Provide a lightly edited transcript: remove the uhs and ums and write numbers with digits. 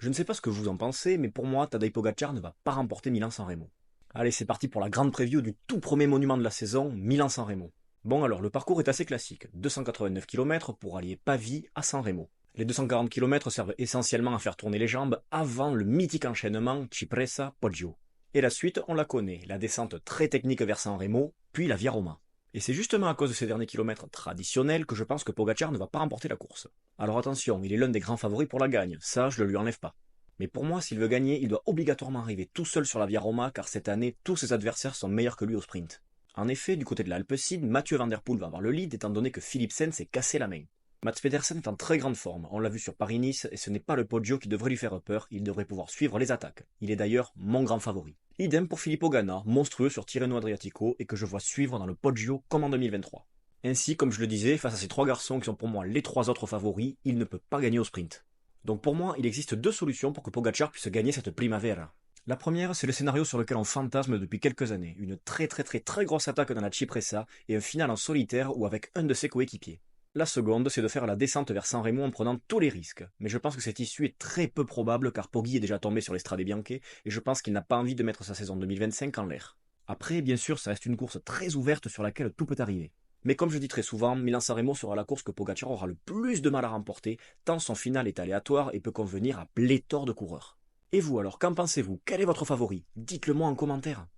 Je ne sais pas ce que vous en pensez, mais pour moi, Tadej Pogacar ne va pas remporter Milan-San Remo. Allez, c'est parti pour la grande preview du tout premier monument de la saison, Milan-San Remo. Bon alors, le parcours est assez classique, 289 km pour allier Pavie à San Remo. Les 240 km servent essentiellement à faire tourner les jambes avant le mythique enchaînement Cipressa-Poggio. Et la suite, on la connaît, la descente très technique vers San Remo, puis la Via Roma. Et c'est justement à cause de ces derniers kilomètres traditionnels que je pense que Pogacar ne va pas remporter la course. Alors attention, il est l'un des grands favoris pour la gagne, ça je le lui enlève pas. Mais pour moi, s'il veut gagner, il doit obligatoirement arriver tout seul sur la Via Roma car cette année, tous ses adversaires sont meilleurs que lui au sprint. En effet, du côté de l'Alpecin, Mathieu Van Der Poel va avoir le lead étant donné que Philipsen s'est cassé la main. Mats Pedersen est en très grande forme, on l'a vu sur Paris-Nice, et ce n'est pas le Poggio qui devrait lui faire peur, il devrait pouvoir suivre les attaques. Il est d'ailleurs mon grand favori. Idem pour Filippo Ganna, monstrueux sur Tirreno Adriatico, et que je vois suivre dans le Poggio comme en 2023. Ainsi, comme je le disais, face à ces trois garçons qui sont pour moi les trois autres favoris, il ne peut pas gagner au sprint. Donc pour moi, il existe deux solutions pour que Pogacar puisse gagner cette Primavera. La première, c'est le scénario sur lequel on fantasme depuis quelques années, une très grosse attaque dans la Cipressa et un final en solitaire ou avec un de ses coéquipiers. La seconde, c'est de faire la descente vers San Remo en prenant tous les risques. Mais je pense que cette issue est très peu probable car Poggi est déjà tombé sur l'Estrade Bianche et je pense qu'il n'a pas envie de mettre sa saison 2025 en l'air. Après, bien sûr, ça reste une course très ouverte sur laquelle tout peut arriver. Mais comme je dis très souvent, Milan-San Remo sera la course que Pogacar aura le plus de mal à remporter, tant son final est aléatoire et peut convenir à pléthore de coureurs. Et vous alors, qu'en pensez-vous? Quel est votre favori? Dites-le moi en commentaire.